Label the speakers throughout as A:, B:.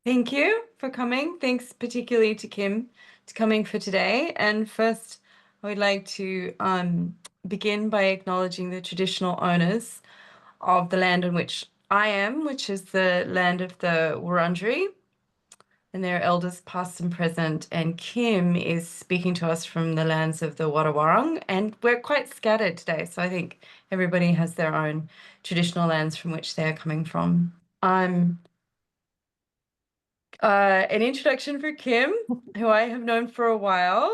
A: Thank you for coming. Thanks particularly to Kim to coming for today. And first, I would like to begin by acknowledging the traditional owners of the land on which I am, which is the land of the Wurundjeri, and their elders past and present. And Kim is speaking to us from the lands of the Wadawurrung, and we're quite scattered today. So I think everybody has their own traditional lands from which they're coming from. An introduction for Kim, who I have known for a while.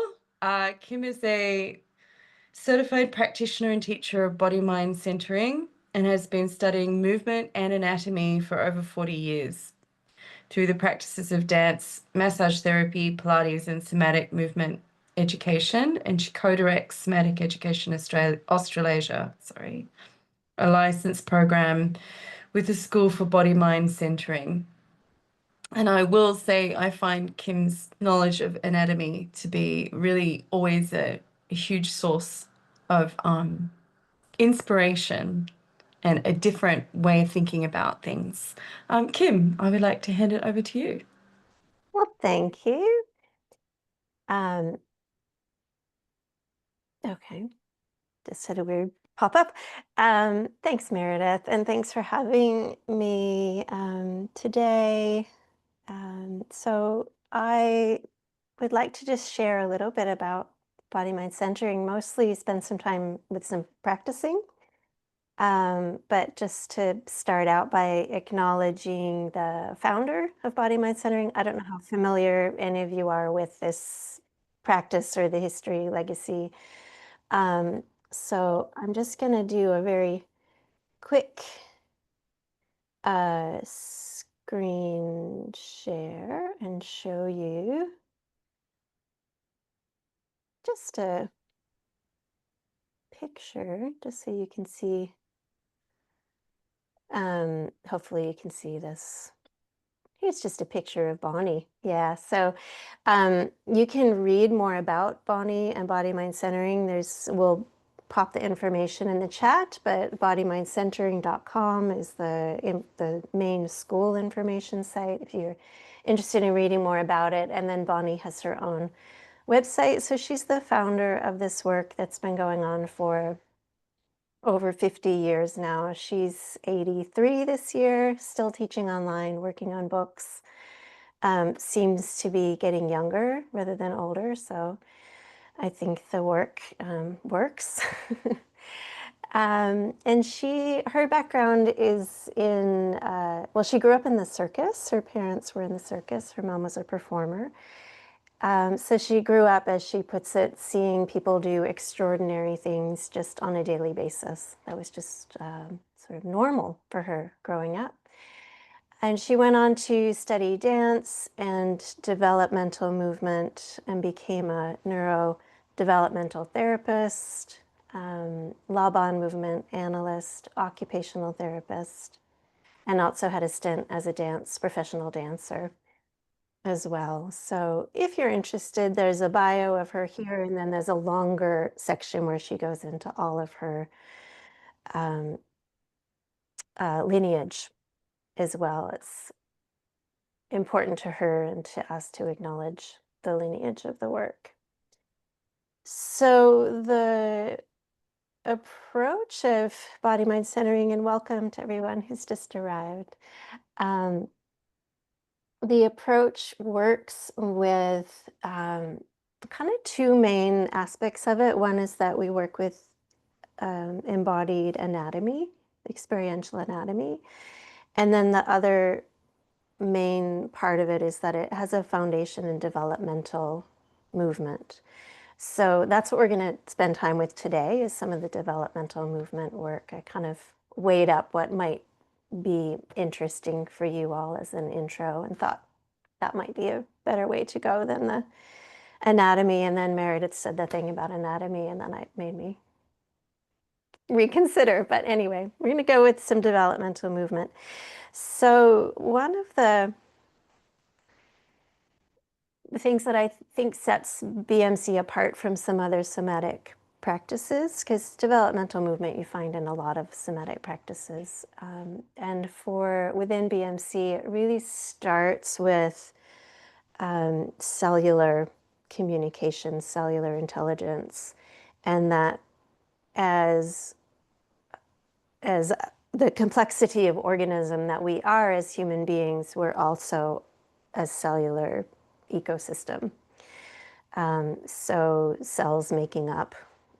A: Kim is a certified practitioner and teacher of body-mind centering and has been studying movement and anatomy for over 40 years through the practices of dance, massage therapy, Pilates, and somatic movement education. And she co-directs Somatic Education Australasia, a licensed program with the School for Body-Mind Centering. And I will say, I find Kim's knowledge of anatomy to be really always a huge source of inspiration and a different way of thinking about things. Kim, I would like to hand it over to you.
B: Well, thank you. Okay, just had a weird pop up. Thanks, Meredith, and thanks for having me today. So I would like to just share a little bit about body-mind centering, mostly spend some time with some practicing. But just to start out by acknowledging the founder of body-mind centering. I don't know how familiar any of you are with this practice or the history, legacy. So I'm just going to do a very quick screen share and show you just a picture, just so you can see. Hopefully you can see this. Here's just a picture of Bonnie. Yeah, so you can read more about Bonnie and body-mind centering. We'll pop the information in the chat, but bodymindcentering.com is the main school information site if you're interested in reading more about it. And then Bonnie has her own website. So she's the founder of this work that's been going on for over 50 years now. She's 83 this year, still teaching online, working on books. Seems to be getting younger rather than older, so I think the work works. And her background is in, well, she grew up in the circus. Her parents were in the circus. Her mom was a performer. So she grew up, as she puts it, seeing people do extraordinary things just on a daily basis. That was just sort of normal for her growing up. And she went on to study dance and developmental movement and became a neurodevelopmental therapist, Laban movement analyst, occupational therapist, and also had a stint as a professional dancer as well. So if you're interested, there's a bio of her here, and then there's a longer section where she goes into all of her lineage as well. It's important to her and to us to acknowledge the lineage of the work. So the approach of body-mind centering, and welcome to everyone who's just arrived. The approach works with kind of two main aspects of it. One is that we work with embodied anatomy, experiential anatomy. And then the other main part of it is that it has a foundation in developmental movement. So that's what we're going to spend time with today, is some of the developmental movement work. I kind of weighed up what might be interesting for you all as an intro and thought that might be a better way to go than the anatomy. And then Meredith said the thing about anatomy, and then it made me reconsider. But anyway, we're going to go with some developmental movement. So one of the things that I think sets BMC apart from some other somatic practices, because developmental movement you find in a lot of somatic practices. And for within BMC, it really starts with cellular communication, cellular intelligence, and that as the complexity of organism that we are as human beings, we're also a cellular ecosystem. So cells making up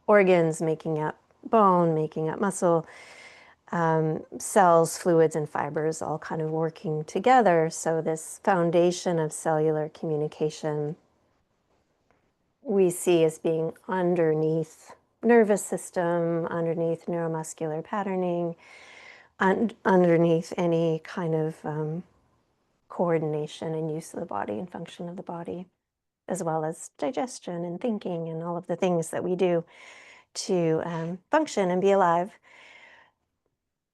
B: organs, making up bone, making up muscle, cells, fluids, and fibers all kind of working together. So this foundation of cellular communication we see as being underneath nervous system, underneath neuromuscular patterning, underneath any kind of coordination and use of the body and function of the body, as well as digestion and thinking and all of the things that we do to function and be alive.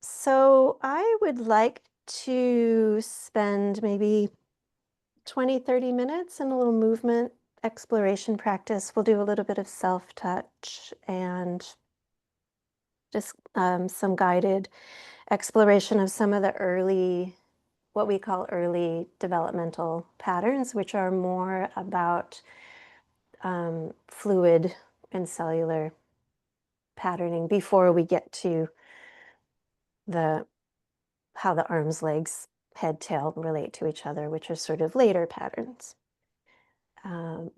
B: So I would like to spend maybe 20, 30 minutes in a little movement exploration practice. We'll do a little bit of self-touch and just some guided exploration of some of the early, what we call early developmental patterns, which are more about fluid and cellular patterning before we get to how the arms, legs, head, tail relate to each other, which are sort of later patterns. Um,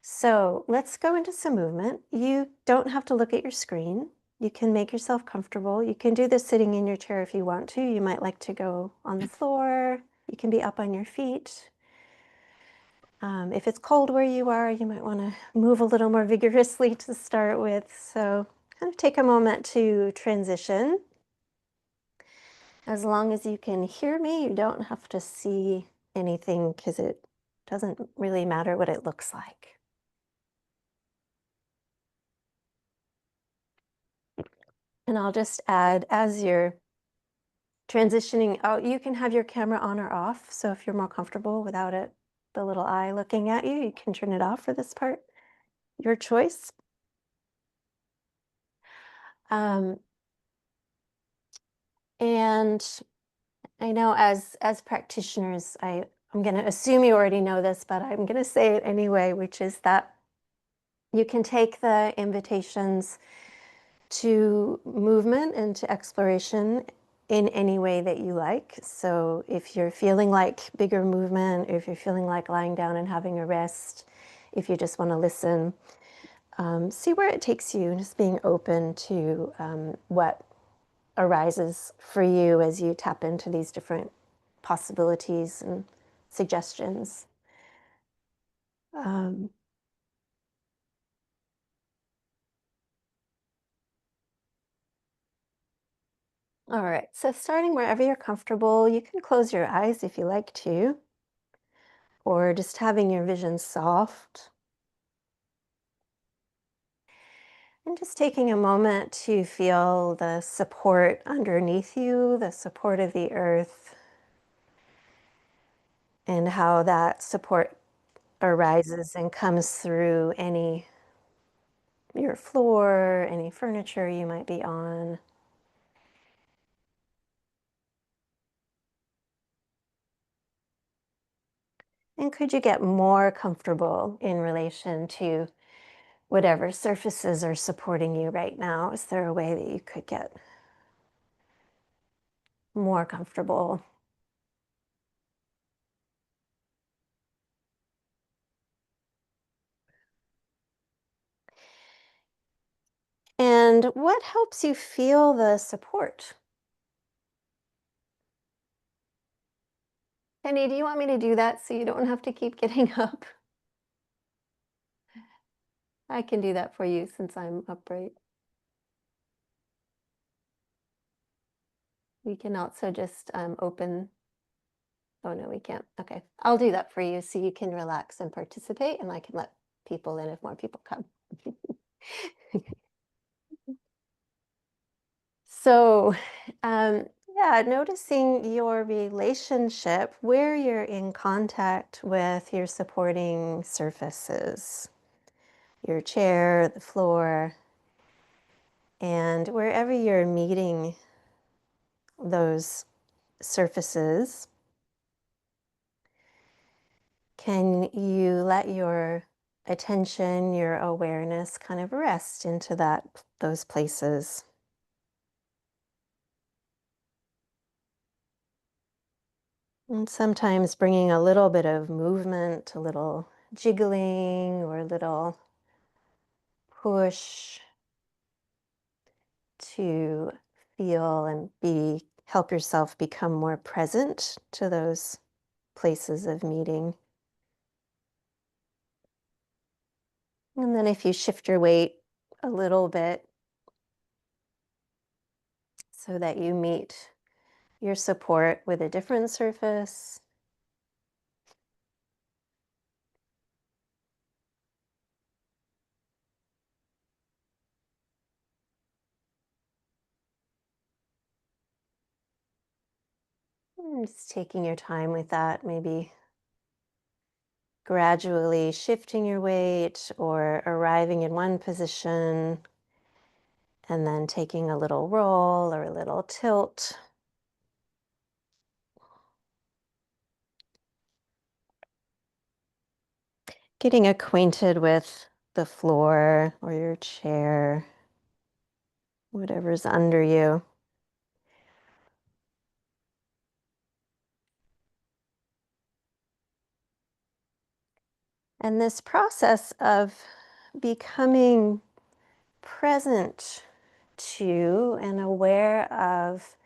B: so let's go into some movement. You don't have to look at your screen. You can make yourself comfortable. You can do this sitting in your chair if you want to. You might like to go on the floor. You can be up on your feet. If it's cold where you are, you might want to move a little more vigorously to start with. So kind of take a moment to transition. As long as you can hear me, you don't have to see anything because it doesn't really matter what it looks like. And I'll just add, as you're transitioning out, you can have your camera on or off. So if you're more comfortable without it, the little eye looking at you, you can turn it off for this part. Your choice. And I know as practitioners, I'm going to assume you already know this, but I'm going to say it anyway, which is that you can take the invitations to movement and to exploration in any way that you like. So if you're feeling like bigger movement, or if you're feeling like lying down and having a rest, if you just want to listen, see where it takes you, and just being open to what arises for you as you tap into these different possibilities and suggestions. All right, so starting wherever you're comfortable, you can close your eyes if you like to, or just having your vision soft. And just taking a moment to feel the support underneath you, the support of the earth, and how that support arises and comes through your floor, any furniture you might be on. And could you get more comfortable in relation to whatever surfaces are supporting you right now? Is there a way that you could get more comfortable? And what helps you feel the support? Penny, do you want me to do that so you don't have to keep getting up? I can do that for you since I'm upright. We can also just open. Oh no, we can't. Okay, I'll do that for you so you can relax and participate, and I can let people in if more people come. So, yeah, noticing your relationship where you're in contact with your supporting surfaces. your chair, the floor, and wherever you're meeting those surfaces, can you let your attention, your awareness kind of rest into those places? And sometimes bringing a little bit of movement, a little jiggling or a little push to feel and help yourself become more present to those places of meeting. And then if you shift your weight a little bit so that you meet your support with a different surface. And just taking your time with that, maybe gradually shifting your weight or arriving in one position and then taking a little roll or a little tilt. Getting acquainted with the floor or your chair, whatever's under you. And this process of becoming present to and aware of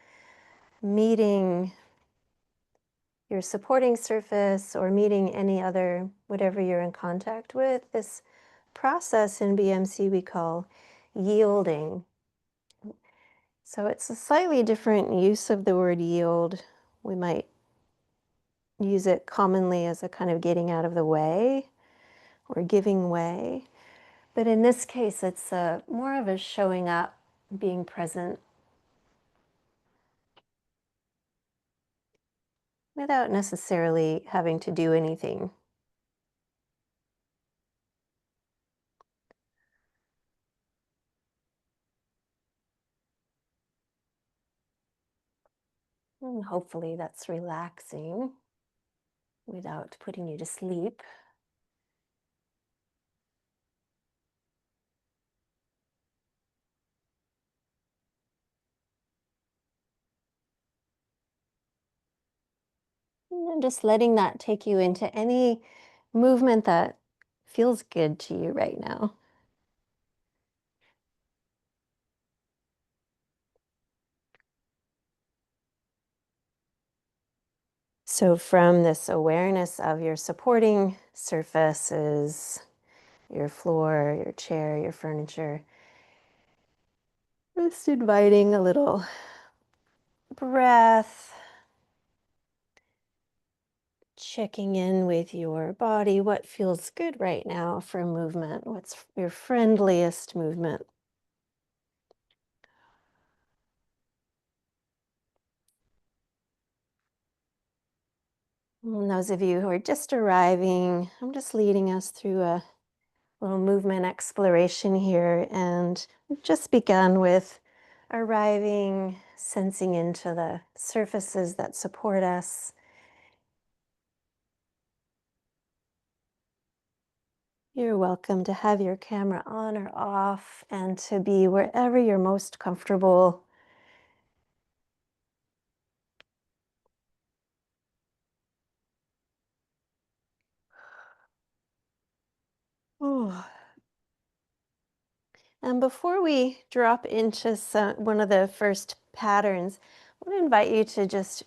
B: meeting your supporting surface or meeting any other, whatever you're in contact with, this process in BMC we call yielding. So it's a slightly different use of the word yield. We might use it commonly as a kind of getting out of the way or giving way. But in this case, it's more of a showing up, being present without necessarily having to do anything. And hopefully that's relaxing without putting you to sleep. And just letting that take you into any movement that feels good to you right now. So from this awareness of your supporting surfaces, your floor, your chair, your furniture, just inviting a little breath, checking in with your body. What feels good right now for movement? What's your friendliest movement? And those of you who are just arriving, I'm just leading us through a little movement exploration here, and we've just begun with arriving, sensing into the surfaces that support us. You're welcome to have your camera on or off and to be wherever you're most comfortable. Oh. And before we drop into one of the first patterns, I want to invite you to just,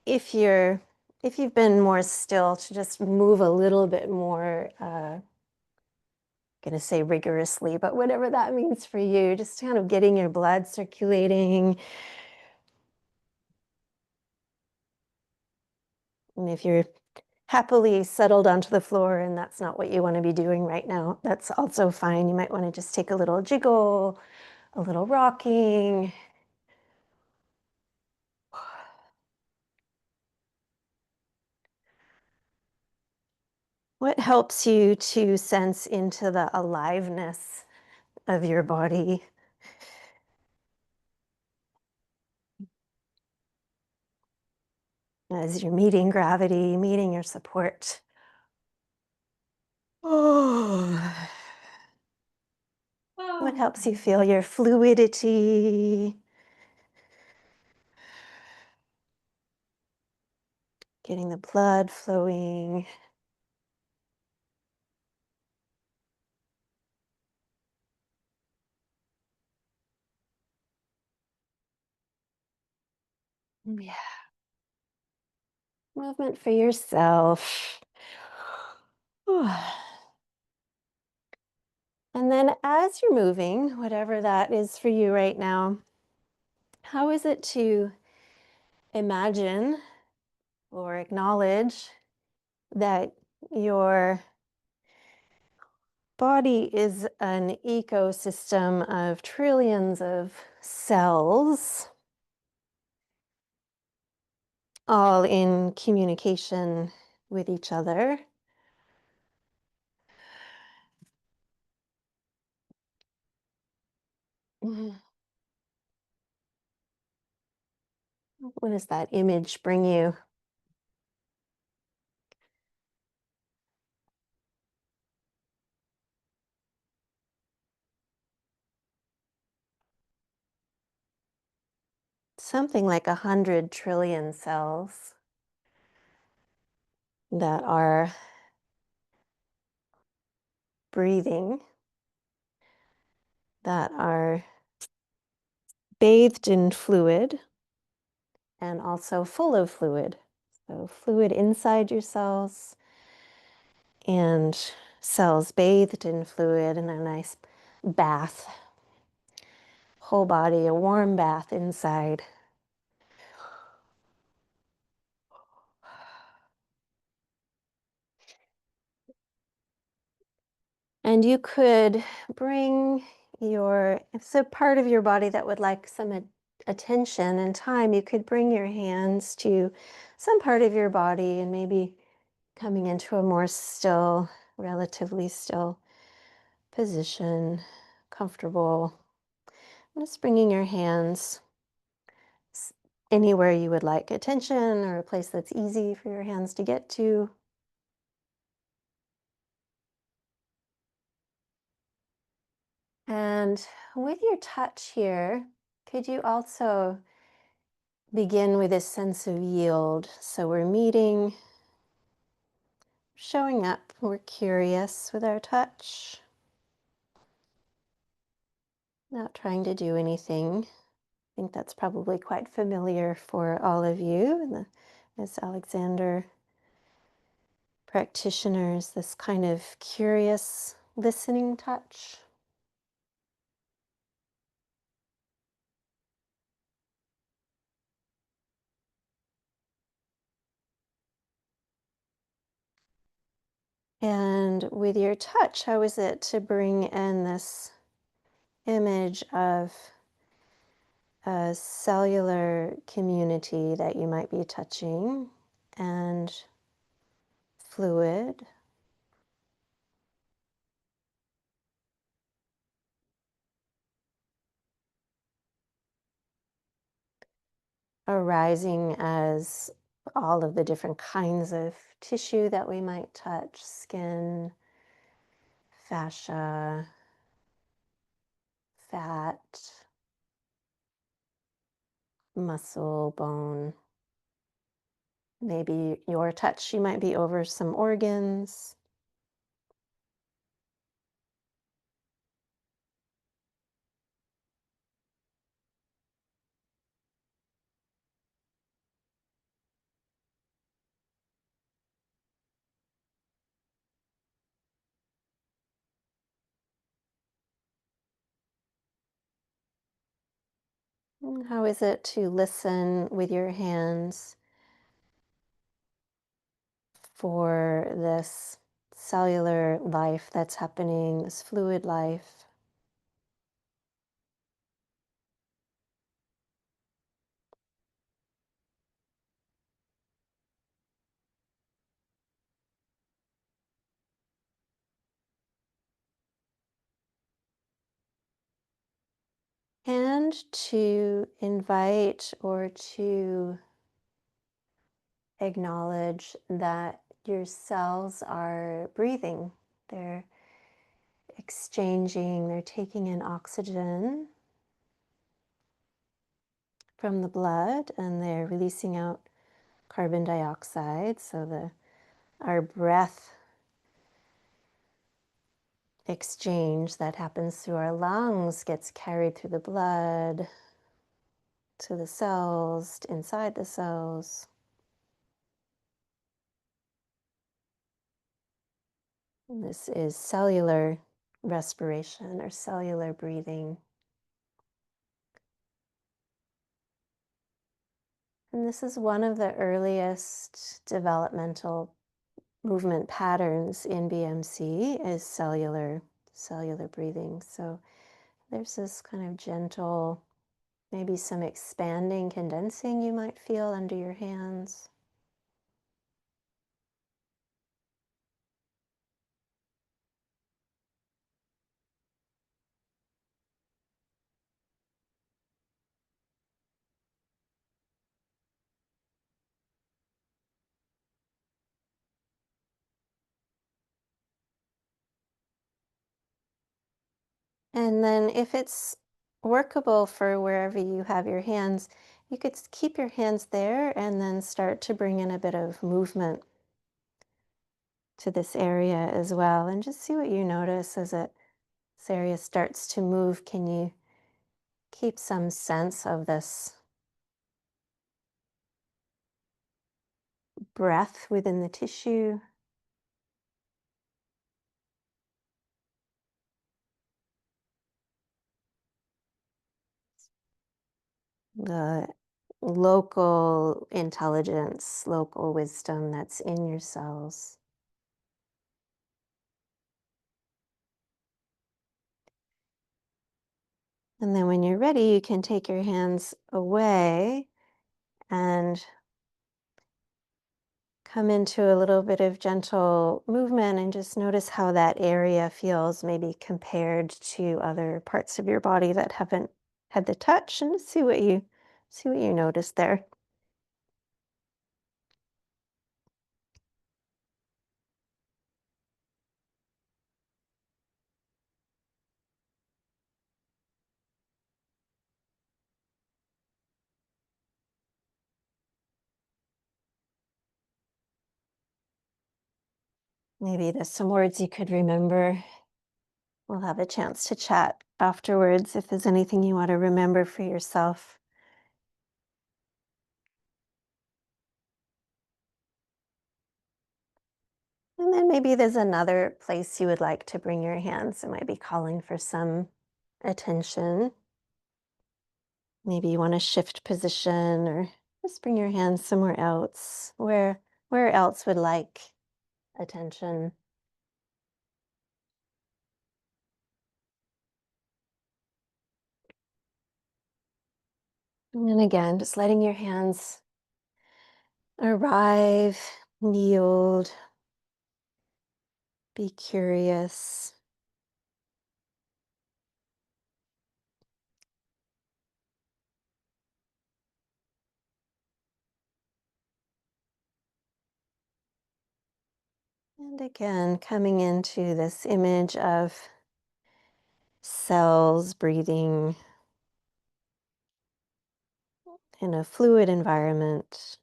B: if you've been more still, to just move a little bit more, going to say rigorously, but whatever that means for you, just kind of getting your blood circulating. And if you're happily settled onto the floor and that's not what you want to be doing right now, that's also fine. You might want to just take a little jiggle, a little rocking. What helps you to sense into the aliveness of your body? As you're meeting gravity, meeting your support. Oh. What helps you feel your fluidity? Getting the blood flowing. Yeah. Movement for yourself. And then as you're moving, whatever that is for you right now, how is it to imagine or acknowledge that your body is an ecosystem of trillions of cells, all in communication with each other? Mhm. What does that image bring you? Something like 100 trillion cells that are breathing, that are bathed in fluid and also full of fluid. So fluid inside your cells and cells bathed in fluid and a nice bath, whole body, a warm bath inside. And you could bring if it's a part of your body that would like some attention and time, you could bring your hands to some part of your body and maybe coming into a more still, relatively still position, comfortable. Just bringing your hands anywhere you would like attention or a place that's easy for your hands to get to. And with your touch here, could you also begin with this sense of yield? So we're meeting, showing up, we're curious with our touch, not trying to do anything. I think that's probably quite familiar for all of you and as Alexander practitioners, this kind of curious listening touch. And with your touch, how is it to bring in this image of a cellular community that you might be touching and fluid arising as all of the different kinds of tissue that we might touch, skin, fascia, fat, muscle, bone. Maybe your touch, you might be over some organs. How is it to listen with your hands for this cellular life that's happening, this fluid life? And to invite or to acknowledge that your cells are breathing. They're exchanging, they're taking in oxygen from the blood and they're releasing out carbon dioxide. So our breath exchange that happens through our lungs gets carried through the blood to the cells, inside the cells. And this is cellular respiration or cellular breathing. And this is one of the earliest developmental movement patterns in BMC is cellular breathing. So there's this kind of gentle, maybe some expanding, condensing you might feel under your hands. And then if it's workable for wherever you have your hands, you could keep your hands there and then start to bring in a bit of movement to this area as well. And just see what you notice as this area starts to move. Can you keep some sense of this breath within the tissue? The local intelligence, local wisdom that's in your cells. And then when you're ready, you can take your hands away and come into a little bit of gentle movement and just notice how that area feels, maybe compared to other parts of your body that haven't had the touch, and just see what you notice there. Maybe there's some words you could remember. We'll have a chance to chat afterwards if there's anything you want to remember for yourself. And then maybe there's another place you would like to bring your hands. It might be calling for some attention. Maybe you want to shift position or just bring your hands somewhere else. Where else would like attention? And then again, just letting your hands arrive, yield, be curious. And again, coming into this image of cells breathing in a fluid environment.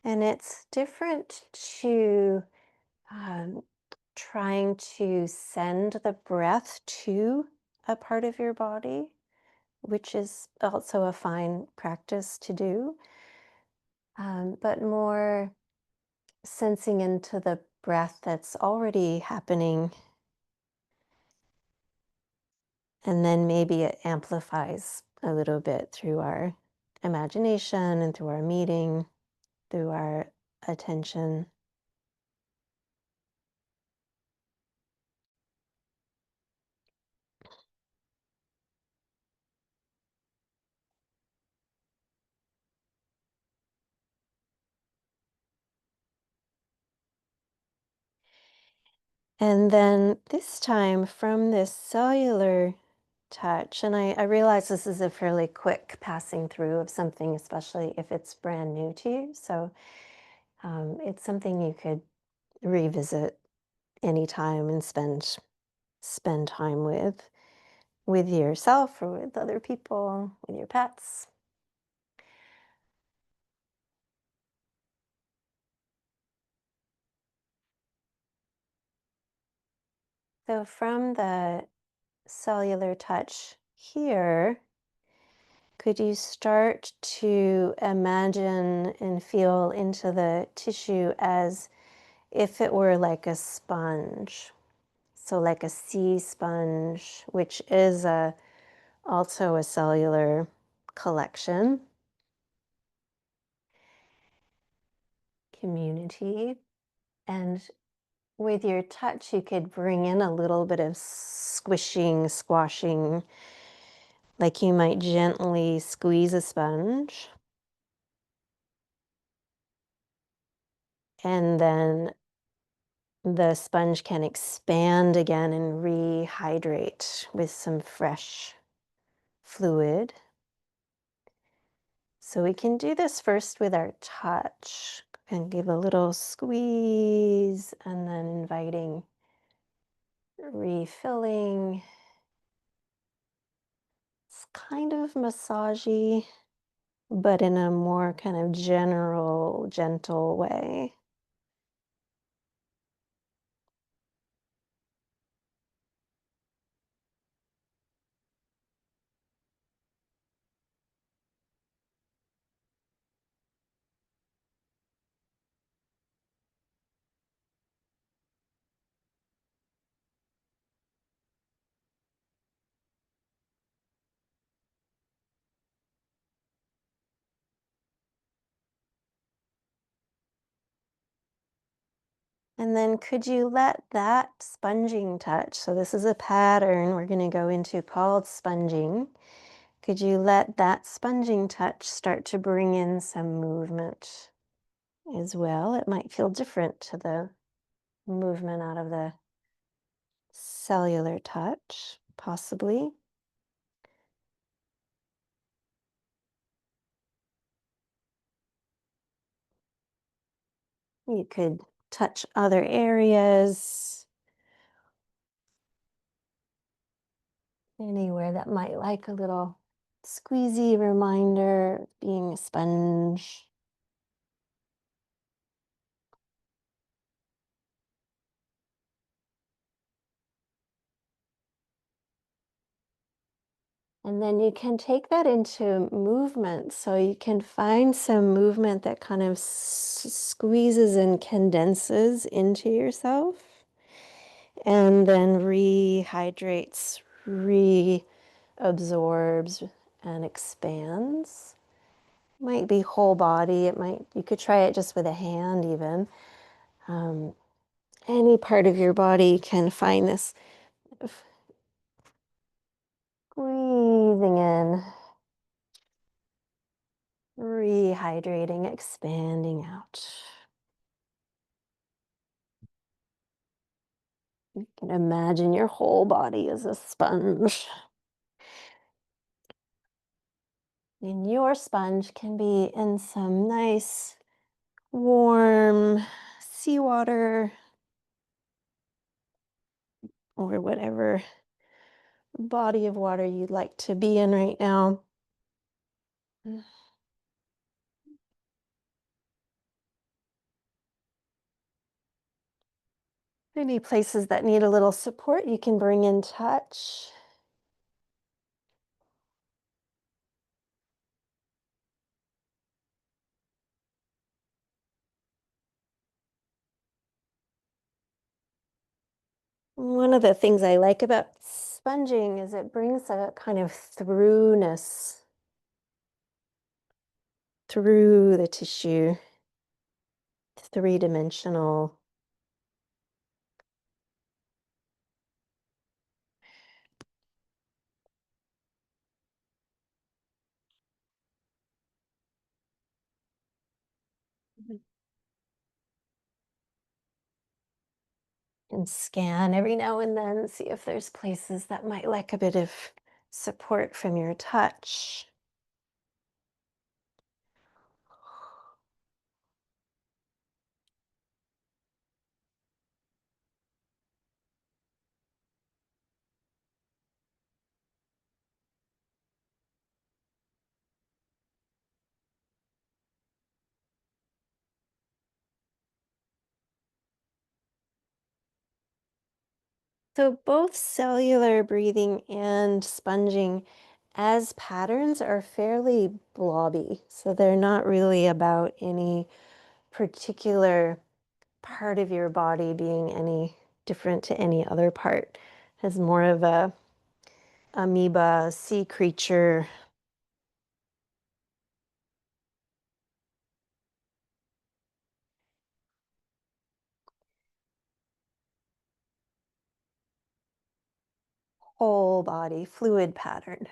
B: And it's different to um, trying to send the breath to a part of your body, which is also a fine practice to do, but more sensing into the breath that's already happening. And then maybe it amplifies a little bit through our imagination and through our meeting, through our attention. And then this time from this cellular touch, and I realize this is a fairly quick passing through of something, especially if it's brand new to you. So it's something you could revisit anytime and spend time with yourself or with other people, with your pets. So from the cellular touch here, could you start to imagine and feel into the tissue as if it were like a sponge? So like a sea sponge, which is also a cellular collection, community. And with your touch, you could bring in a little bit of squishing, squashing, like you might gently squeeze a sponge. And then the sponge can expand again and rehydrate with some fresh fluid. So we can do this first with our touch and give a little squeeze and then inviting refilling. It's kind of massagey, but in a more kind of general, gentle way. And then could you let that sponging touch, so this is a pattern we're going to go into called sponging. Could you let that sponging touch start to bring in some movement as well? It might feel different to the movement out of the cellular touch, possibly. You could touch other areas, anywhere that might like a little squeezy reminder of being a sponge. And then you can take that into movement. So you can find some movement that kind of squeezes and condenses into yourself and then rehydrates, reabsorbs, and expands. Might be whole body. You could try it just with a hand even. Any part of your body can find this squeezing in, rehydrating, expanding out. You can imagine your whole body as a sponge. And your sponge can be in some nice, warm seawater or whatever body of water you'd like to be in right now. Any places that need a little support, you can bring in touch. One of the things I like about sponging is it brings a kind of throughness through the tissue, three-dimensional. And scan every now and then, see if there's places that might like a bit of support from your touch. So both cellular breathing and sponging as patterns are fairly blobby. So they're not really about any particular part of your body being any different to any other part. Has more of a amoeba, sea creature. Whole body fluid pattern.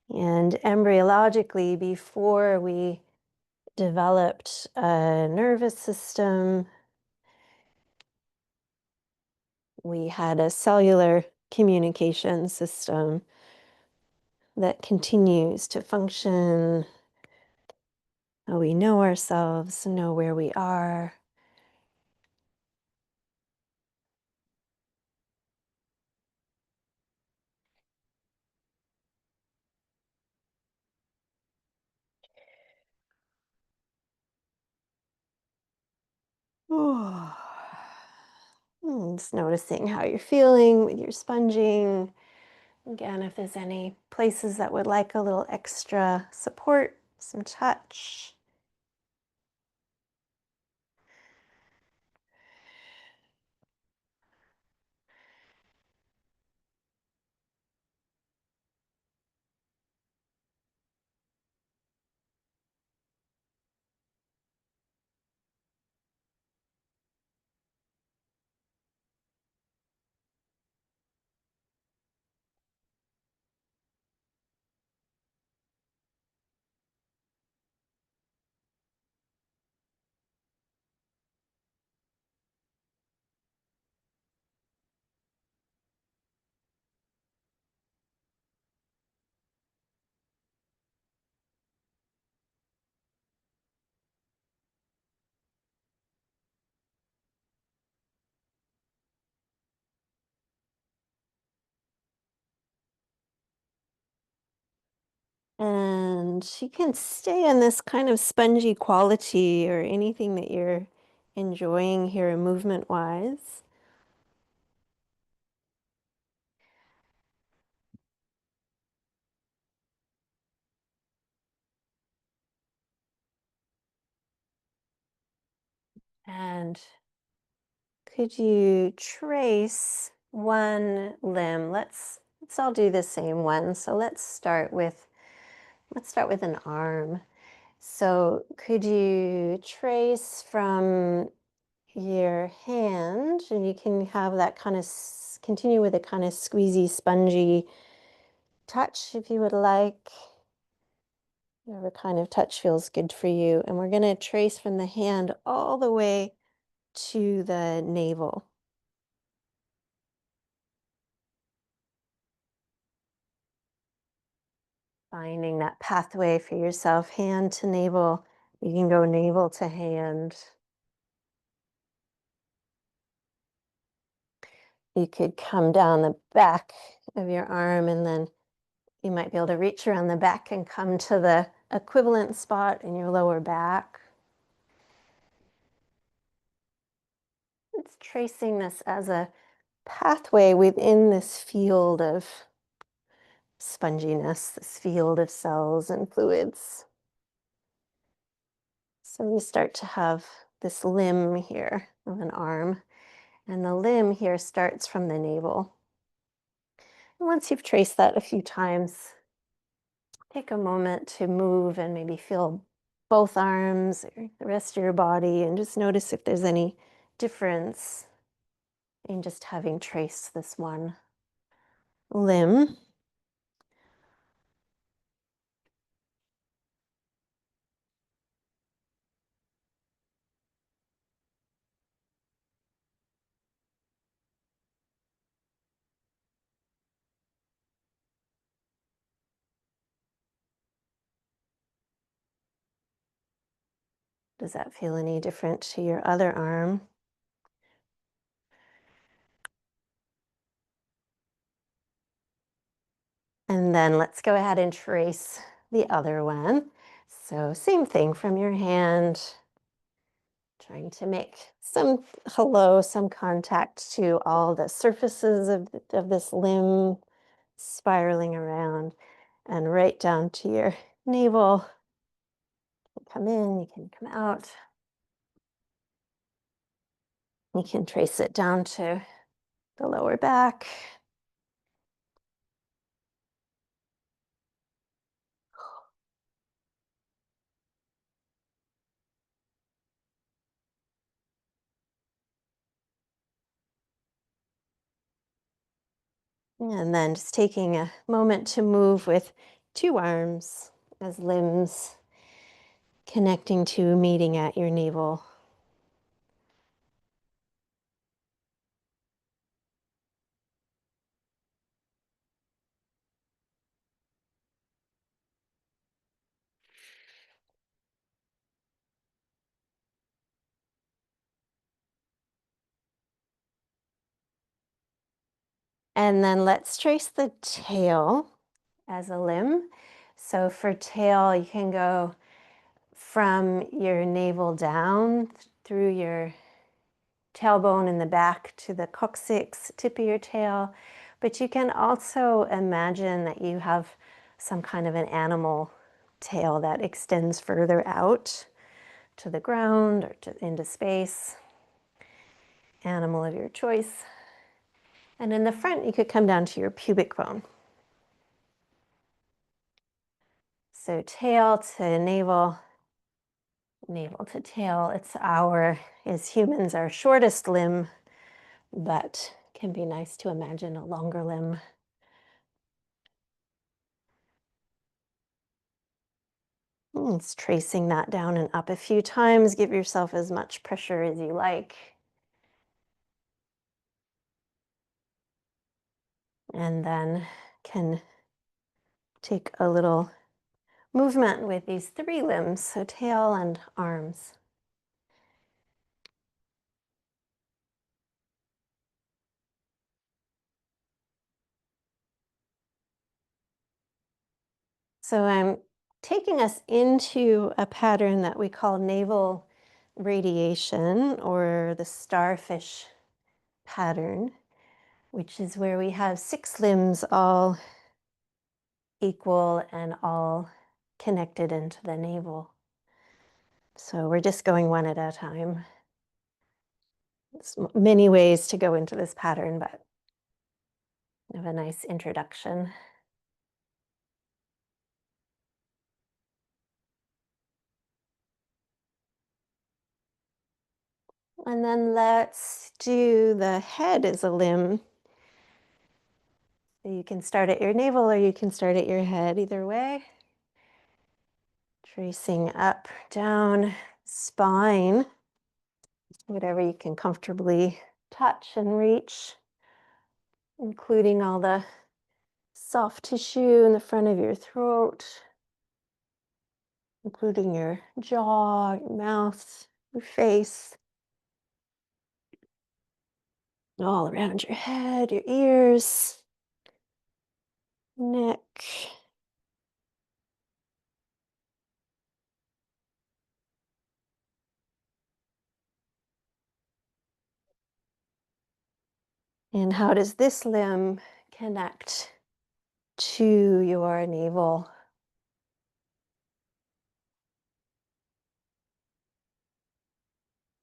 B: And embryologically, before we developed a nervous system, we had a cellular communication system that continues to function. We know ourselves, know where we are. Just noticing how you're feeling with your sponging. Again, if there's any places that would like a little extra support, some touch. And you can stay in this kind of spongy quality or anything that you're enjoying here movement-wise. And could you trace one limb? Let's all do the same one. So let's start with an arm. So could you trace from your hand, and you can have that kind of continue with a kind of squeezy, spongy touch if you would like. Whatever kind of touch feels good for you. And we're going to trace from the hand all the way to the navel. Finding that pathway for yourself, hand to navel. You can go navel to hand. You could come down the back of your arm, and then you might be able to reach around the back and come to the equivalent spot in your lower back. It's tracing this as a pathway within this field of sponginess, this field of cells and fluids. So we start to have this limb here of an arm, and the limb here starts from the navel. And once you've traced that a few times, take a moment to move and maybe feel both arms or the rest of your body, and just notice if there's any difference in just having traced this one limb. Does that feel any different to your other arm? And then let's go ahead and trace the other one. So same thing from your hand, trying to make some some contact to all the surfaces of this limb, spiraling around and right down to your navel. You can come in, you can come out. You can trace it down to the lower back. And then just taking a moment to move with two arms as limbs connecting to meeting at your navel. And then let's trace the tail as a limb. So for tail, you can go from your navel down through your tailbone in the back to the coccyx, tip of your tail. But you can also imagine that you have some kind of an animal tail that extends further out to the ground or into space. Animal of your choice. And in the front, you could come down to your pubic bone. So tail to navel, navel to tail. It's as humans, our shortest limb, but can be nice to imagine a longer limb. It's tracing that down and up a few times. Give yourself as much pressure as you like. And then can take a little movement with these three limbs, so tail and arms. So I'm taking us into a pattern that we call navel radiation, or the starfish pattern, which is where we have 6 limbs all equal and all connected into the navel. So we're just going one at a time. There's many ways to go into this pattern, but I have a nice introduction. And then let's do the head as a limb. So you can start at your navel or you can start at your head, either way. Tracing up, down, spine, whatever you can comfortably touch and reach, including all the soft tissue in the front of your throat, including your jaw, your mouth, your face, all around your head, your ears, neck. And how does this limb connect to your navel?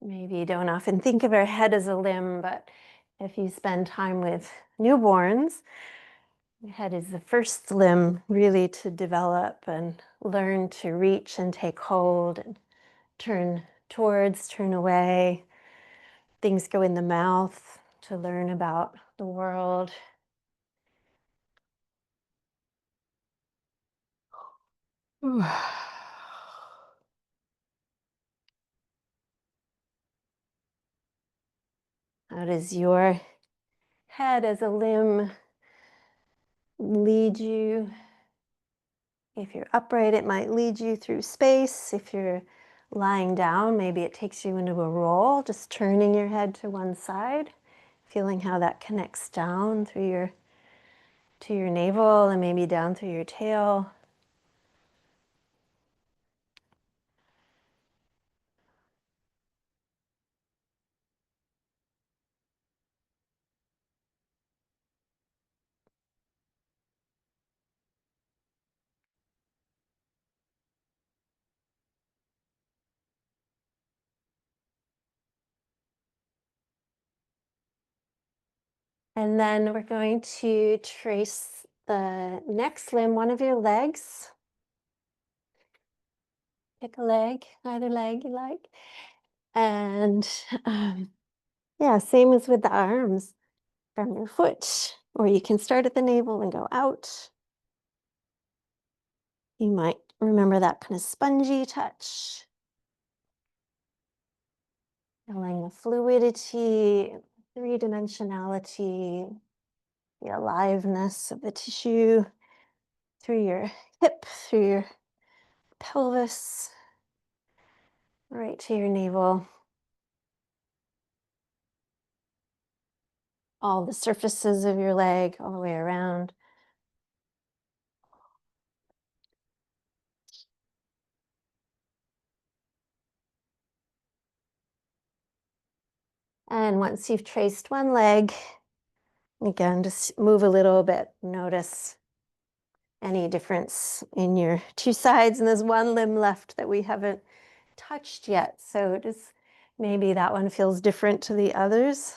B: Maybe you don't often think of our head as a limb, but if you spend time with newborns, the head is the first limb really to develop and learn to reach and take hold and turn towards, turn away. Things go in the mouth, to learn about the world. How does your head as a limb lead you? If you're upright, it might lead you through space. If you're lying down, maybe it takes you into a roll, just turning your head to one side, feeling how that connects down through your navel and maybe down through your tail. And then we're going to trace the next limb, one of your legs. Pick a leg, either leg you like. And yeah, same as with the arms from your foot, or you can start at the navel and go out. You might remember that kind of spongy touch. Feeling the fluidity, three-dimensionality, the aliveness of the tissue through your hip, through your pelvis, right to your navel. All the surfaces of your leg, all the way around. And once you've traced one leg, again, just move a little bit. Notice any difference in your two sides. And there's one limb left that we haven't touched yet. So just maybe that one feels different to the others.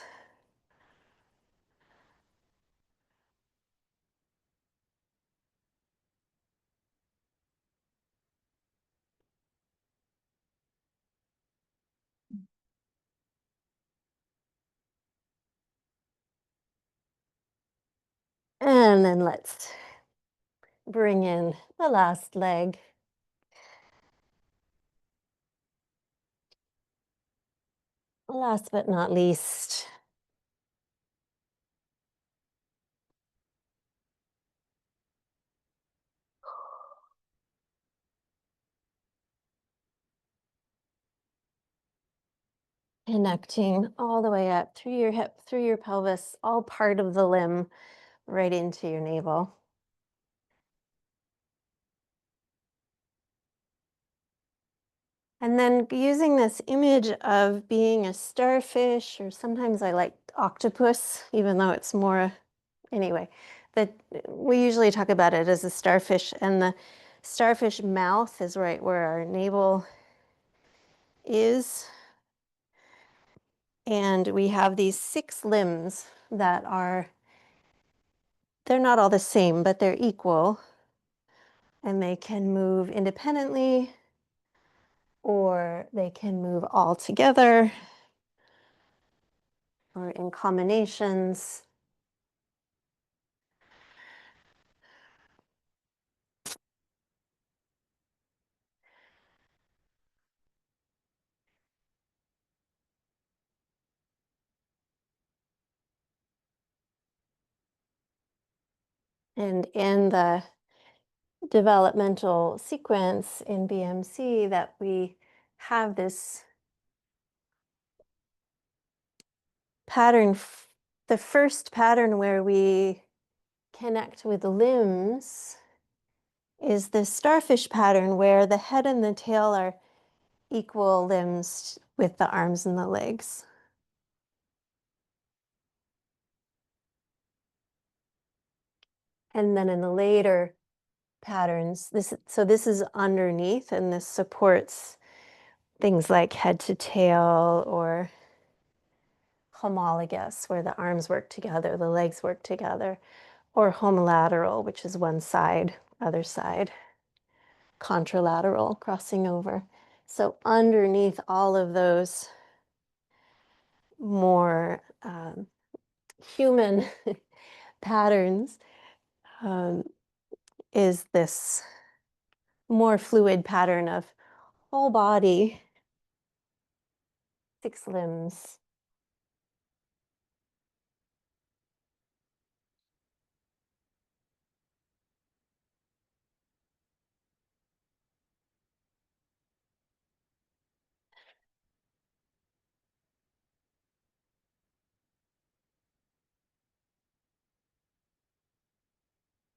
B: And then let's bring in the last leg. Last but not least, connecting all the way up through your hip, through your pelvis, all part of the limb, right into your navel. And then using this image of being a starfish, or sometimes I like octopus, even though it's more, anyway, that we usually talk about it as a starfish, and the starfish mouth is right where our navel is. And we have these 6 limbs that they're not all the same, but they're equal. And they can move independently, or they can move all together, or in combinations. And in the developmental sequence in BMC, that we have this pattern, the first pattern where we connect with the limbs is the starfish pattern, where the head and the tail are equal limbs with the arms and the legs. And then in the later patterns, this is underneath, and this supports things like head to tail, or homologous, where the arms work together, the legs work together, or homolateral, which is one side, other side, contralateral, crossing over. So underneath all of those more human patterns is this more fluid pattern of whole body, 6 limbs.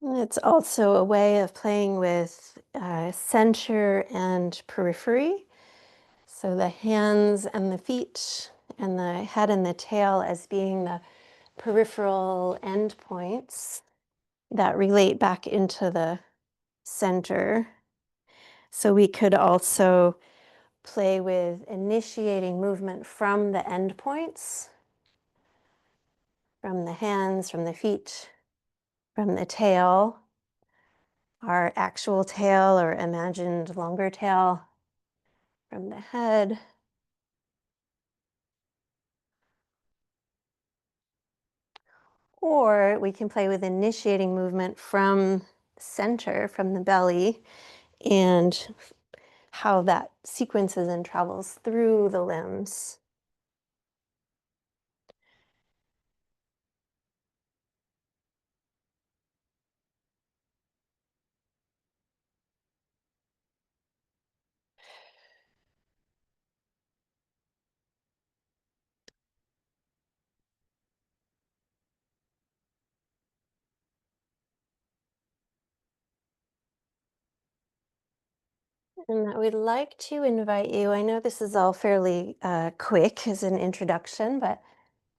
B: And it's also a way of playing with center and periphery. So the hands and the feet and the head and the tail as being the peripheral endpoints that relate back into the center. So we could also play with initiating movement from the endpoints, from the hands, from the feet, from the tail, our actual tail or imagined longer tail, from the head. Or we can play with initiating movement from center, from the belly, and how that sequences and travels through the limbs. And I would like to invite you, I know this is all fairly quick as an introduction, but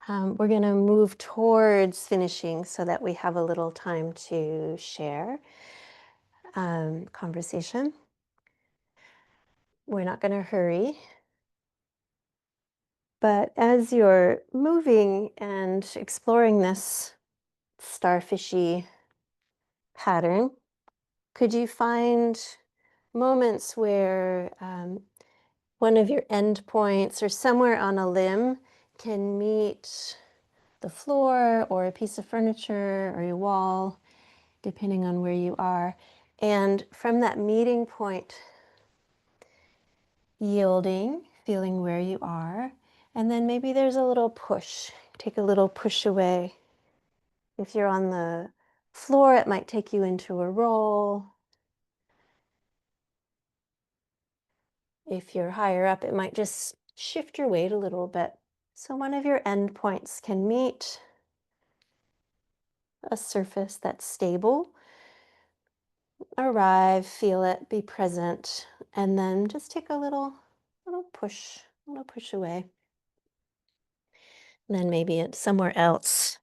B: we're going to move towards finishing so that we have a little time to share conversation. We're not going to hurry. But as you're moving and exploring this starfishy pattern, could you find moments where one of your endpoints or somewhere on a limb can meet the floor or a piece of furniture or your wall, depending on where you are. And from that meeting point, yielding, feeling where you are. And then maybe there's a little push. Take a little push away. If you're on the floor, it might take you into a roll. If you're higher up, it might just shift your weight a little bit. So one of your endpoints can meet a surface that's stable. Arrive, feel it, be present, and then just take a little push away. And then maybe it's somewhere else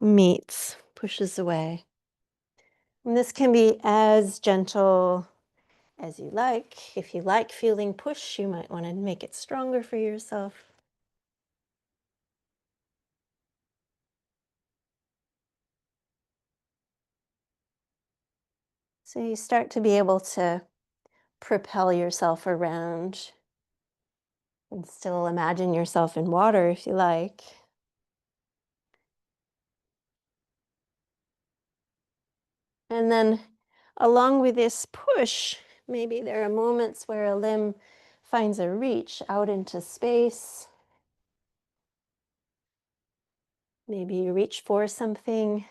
B: meets, pushes away. And this can be as gentle as you like. If you like feeling push, you might want to make it stronger for yourself. So you start to be able to propel yourself around and still imagine yourself in water if you like. And then along with this push, maybe there are moments where a limb finds a reach out into space. Maybe you reach for something.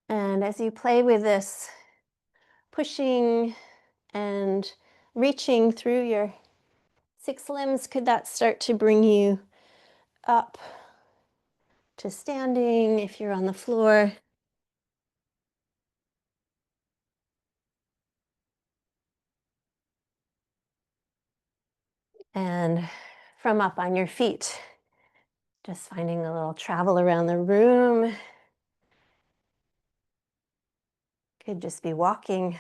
B: And as you play with this, pushing and reaching through your 6 limbs, could that start to bring you up to standing if you're on the floor? And from up on your feet, just finding a little travel around the room. Could just be walking,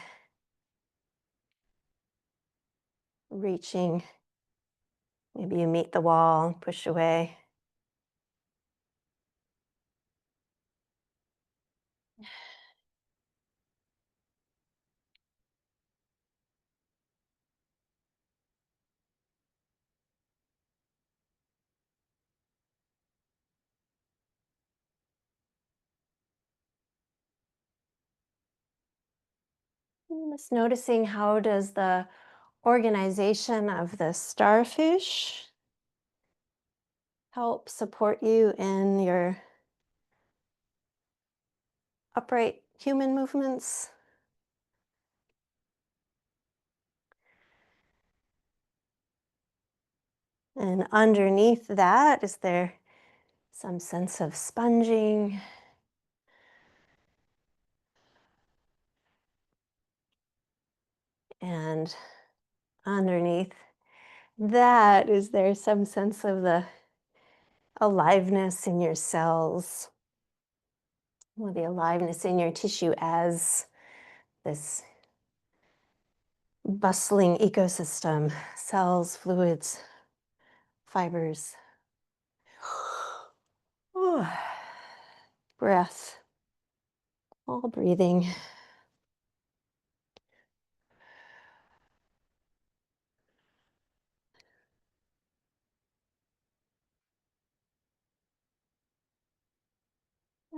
B: reaching. Maybe you meet the wall, push away. Just noticing, how does the organization of the starfish help support you in your upright human movements? And underneath that, is there some sense of sponging? And underneath that, is there some sense of the aliveness in your cells, or the aliveness in your tissue as this bustling ecosystem, cells, fluids, fibers. Ooh. Breath, all breathing.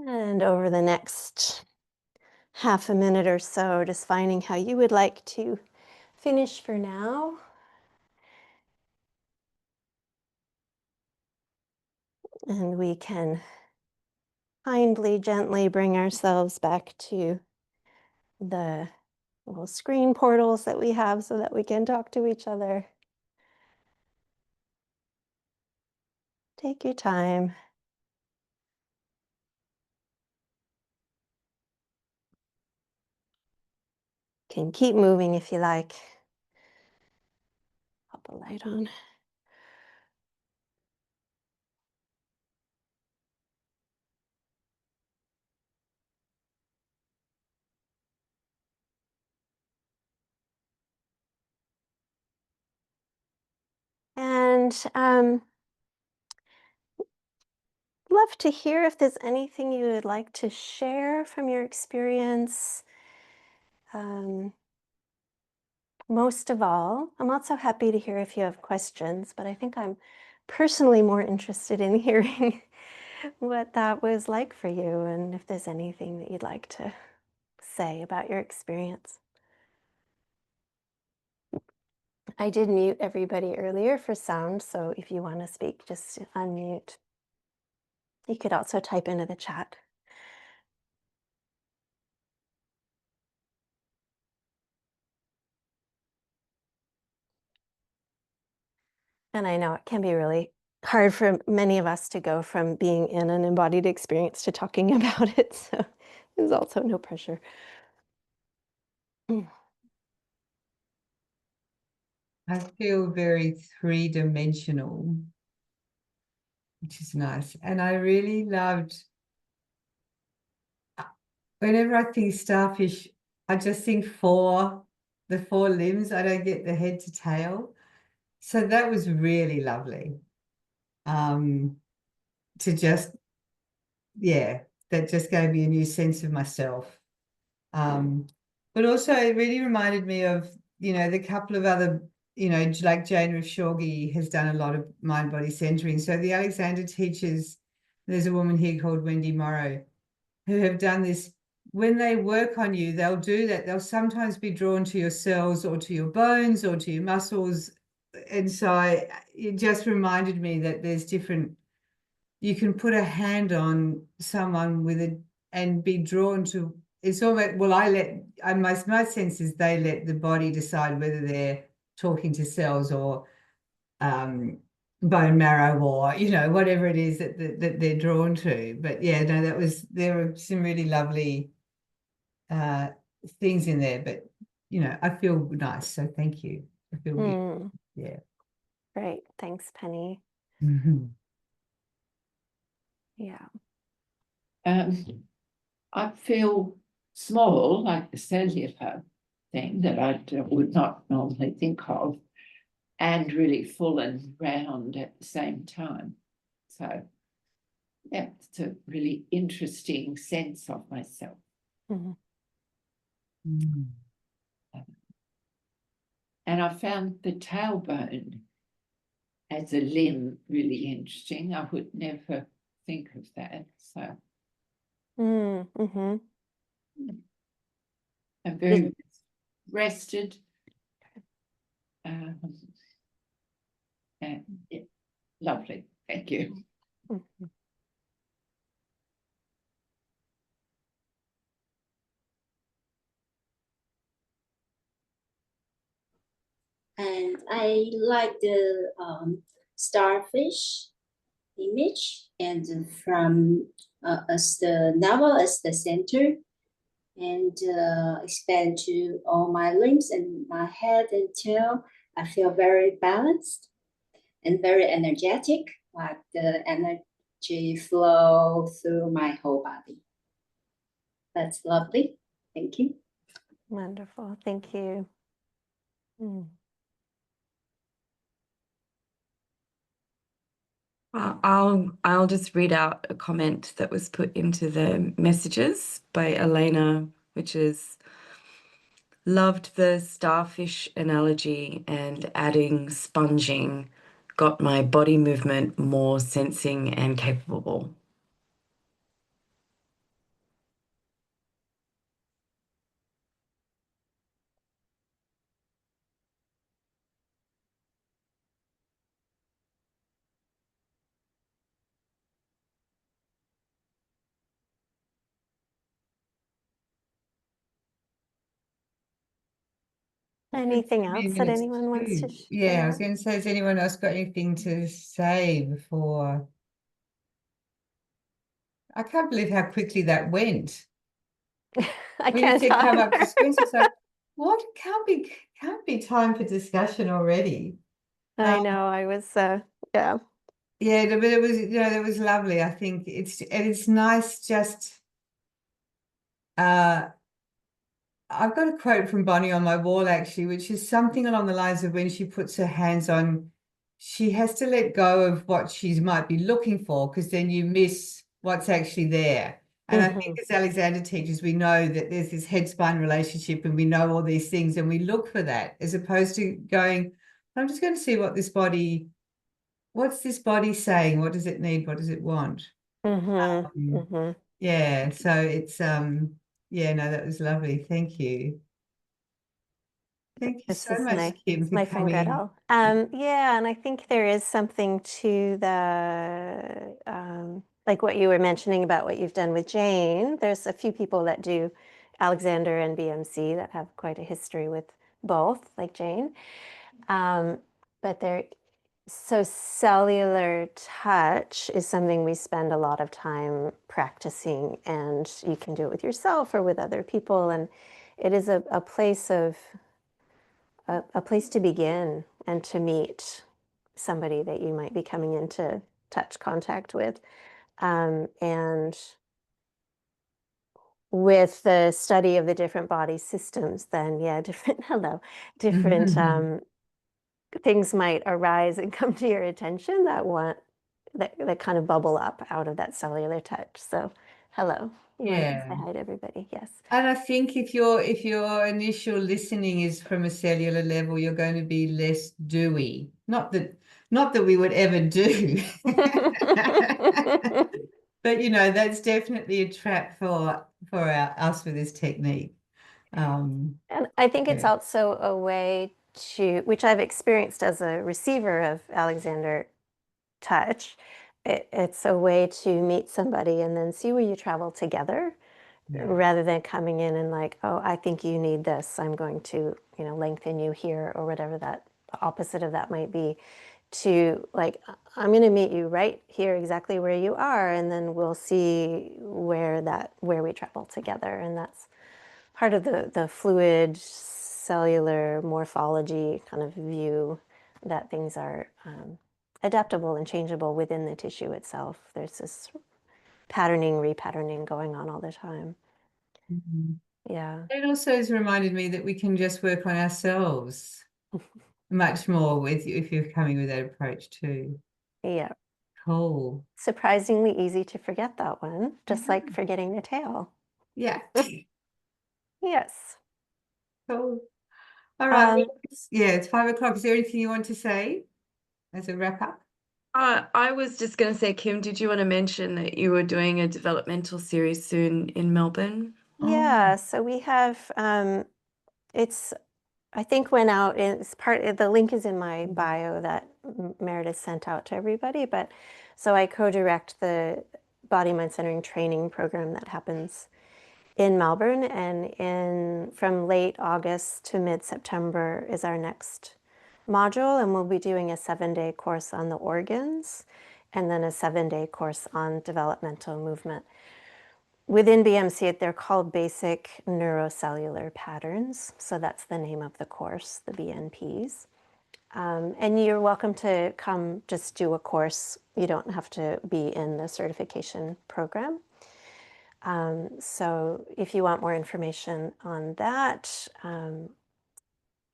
B: And over the next half a minute or so, just finding how you would like to finish for now. And we can kindly, gently bring ourselves back to the little screen portals that we have so that we can talk to each other. Take your time. Can keep moving if you like. Pop a light on. And love to hear if there's anything you would like to share from your experience. Most of all, I'm also happy to hear if you have questions, but I think I'm personally more interested in hearing what that was like for you, and if there's anything that you'd like to say about your experience. I did mute everybody earlier for sound, so if you want to speak, just unmute. You could also type into the chat. And I know it can be really hard for many of us to go from being in an embodied experience to talking about it, so there's also no pressure.
C: I feel very three-dimensional, which is nice. And I really loved, whenever I think starfish, I just think the four limbs. I don't get the head to tail. So that was really lovely. To just, yeah, that just gave me a new sense of myself. But also it really reminded me of, the couple of other, like Jane Rifshorgi has done a lot of mind-body centering. So the Alexander teachers, there's a woman here called Wendy Morrow, who have done this. When they work on you, they'll do that. They'll sometimes be drawn to your cells or to your bones or to your muscles. And so it just reminded me that there's different, you can put a hand on someone and be drawn to. It's almost, well, my sense is they let the body decide whether they're talking to cells or bone marrow or, whatever it is that they're drawn to. But yeah, no, there were some really lovely things in there, but, I feel nice. So thank you. I feel good. Yeah.
B: Great. Thanks, Penny.
C: Mm-hmm.
B: Yeah.
D: I feel small, like the cellular thing that I would not normally think of, and really full and round at the same time. So, yeah, it's a really interesting sense of myself.
B: Mm-hmm.
D: And I found the tailbone as a limb really interesting. I would never think of that. So,
B: Mm-hmm.
D: I'm very rested. And yeah, lovely. Thank you.
B: Mhm.
E: And I like the starfish image, and from as the navel as the center, and expand to all my limbs and my head and tail. I feel very balanced and very energetic, like the energy flow through my whole body. That's lovely. Thank you.
B: Wonderful. Thank you. Mm.
A: I'll just read out a comment that was put into the messages by Elena, which is loved the starfish analogy and adding sponging got my body movement more sensing and capable.
B: Anything
C: 20
B: else that
C: minutes
B: anyone wants to
C: too. Yeah, I was
B: share?
C: going to say, has anyone else got anything to say before? I can't believe how quickly that went.
B: I
C: When you
B: can't
C: said come up to
B: either.
C: screens, it's like, what? Can't be time for discussion already.
B: I know. I was, yeah.
C: Yeah, but it was, that was lovely. I think it's nice just I've got a quote from Bonnie on my wall actually, which is something along the lines of when she puts her hands on, she has to let go of what she might be looking for, because then you miss what's actually there. And I think as Alexander teaches, we know that there's this head-spine relationship and we know all these things and we look for that, as opposed to going, I'm just going to see what's this body saying? What does it need? What does it want? Yeah, so it's yeah, no, that was lovely. Thank you. Thank you
B: This
C: so
B: is
C: much, Kim,
B: it's
C: for
B: my friend
C: coming.
B: Gretel. Yeah, and I think there is something to the like what you were mentioning about what you've done with Jane. There's a few people that do Alexander and BMC that have quite a history with both, like Jane. But so cellular touch is something we spend a lot of time practicing, and you can do it with yourself or with other people, and it is a place of a place to begin and to meet somebody that you might be coming into touch contact with. And with the study of the different body systems, then yeah, different things might arise and come to your attention that kind of bubble up out of that cellular touch. So hello. You want to say
C: Yeah.
B: hi to everybody? Yes.
C: And I think if your initial listening is from a cellular level, you're going to be less doey. Not that we would ever do. But that's definitely a trap for us with this technique.
B: And I think it's
C: Yeah.
B: also a way to, which I've experienced as a receiver of Alexander Touch, it's a way to meet somebody and then see where you travel together,
C: Yeah.
B: rather than coming in and like, oh, I think you need this. I'm going to, lengthen you here, or whatever the opposite of that might be, to like, I'm going to meet you right here exactly where you are, and then we'll see where we travel together. And that's part of the fluid cellular morphology kind of view, that things are adaptable and changeable within the tissue itself. There's this patterning, repatterning going on all the time.
C: Mhm.
B: Yeah.
C: It also has reminded me that we can just work on ourselves much more if you're coming with that approach too.
B: Yeah.
C: Cool.
B: Surprisingly easy to forget that one, just like forgetting the tail.
C: Yeah.
B: Yes.
C: Cool. All right.
B: Um,
C: It's 5 o'clock. Is there anything you want to say as a wrap up?
A: I was just going to say, Kim, did you want to mention that you were doing a developmental series soon in Melbourne?
B: yeah, so we have I think went out, it's the link is in my bio that Meredith sent out to everybody, but so I co-direct the body mind centering training program that happens in Melbourne, and from late August to mid-September is our next module, and we'll be doing a 7-day course on the organs and then a 7-day course on developmental movement. Within BMC, they're called basic neurocellular patterns. So that's the name of the course, the BNPs. And you're welcome to come just do a course. You don't have to be in the certification program. So if you want more information on that,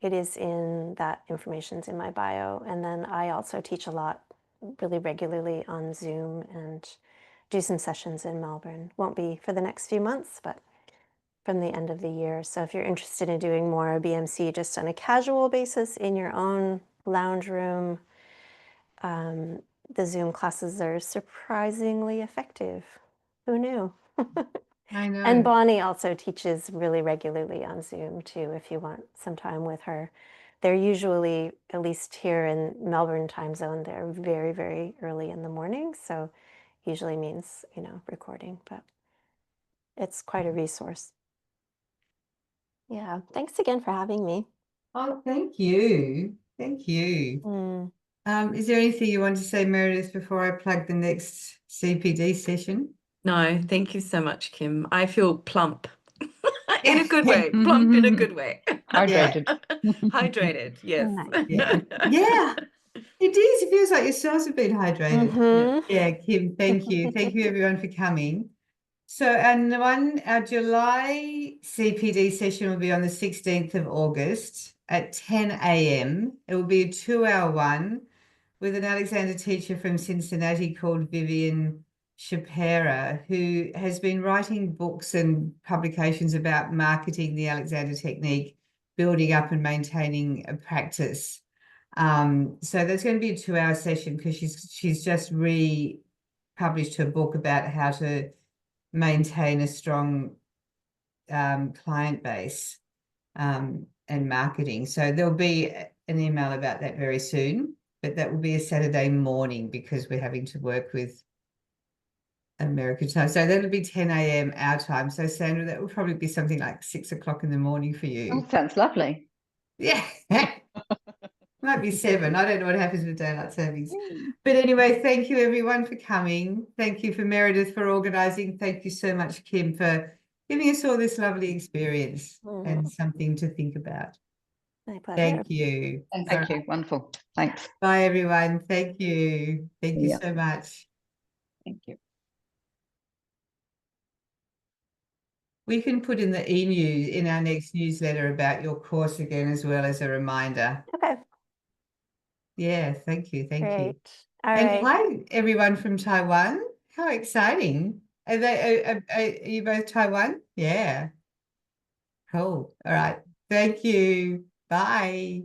B: it is in that information's in my bio. And then I also teach a lot really regularly on Zoom and do some sessions in Melbourne. Won't be for the next few months, but from the end of the year. So if you're interested in doing more BMC just on a casual basis in your own lounge room, the Zoom classes are surprisingly effective. Who knew?
C: I know.
B: And Bonnie also teaches really regularly on Zoom too, if you want some time with her. They're usually, at least here in Melbourne time zone, they're very, very early in the morning. So usually means, recording, but it's quite a resource. Yeah, thanks again for having me.
C: Oh, thank you. Thank you. Is there anything you want to say, Meredith, before I plug the next CPD session?
A: No, thank you so much, Kim. I feel plump in a good way. Plump in a good way.
F: Hydrated.
A: Hydrated, yes.
B: Nice.
C: Yeah, it is. It feels like your cells have been hydrated.
B: Mhm.
C: Yeah, Kim, thank you. Thank you, everyone, for coming. So, and our July CPD session will be on the 16th of August at 10 a.m. It will be a 2-hour one with an Alexander teacher from Cincinnati called Vivian Shapira, who has been writing books and publications about marketing the Alexander technique, building up and maintaining a practice. So there's going to be a 2-hour session because she's just republished her book about how to maintain a strong client base and marketing. So there'll be an email about that very soon, but that will be a Saturday morning because we're having to work with American time. So that'll be 10 a.m. our time. So Sandra, that will probably be something like 6 o'clock in the morning for you.
F: Oh, sounds lovely.
C: Yeah. Might be 7. I don't know what happens with daylight savings. But anyway, thank you everyone for coming. Thank you for Meredith for organising. Thank you so much, Kim, for giving us all this lovely experience and something to think about.
B: My pleasure.
C: Thank you.
F: Thank you. Wonderful. Thanks.
C: Bye, everyone. Thank you. Thank you
F: Yeah.
C: so much.
D: Thank you.
C: We can put in the e-news in our next newsletter about your course again, as well as a reminder.
B: Okay.
C: Yeah, thank you. Thank you.
B: Great. All
C: And
B: right.
C: hi, everyone from Taiwan. How exciting. Are you both Taiwan? Yeah. Cool. All right. Thank you. Bye.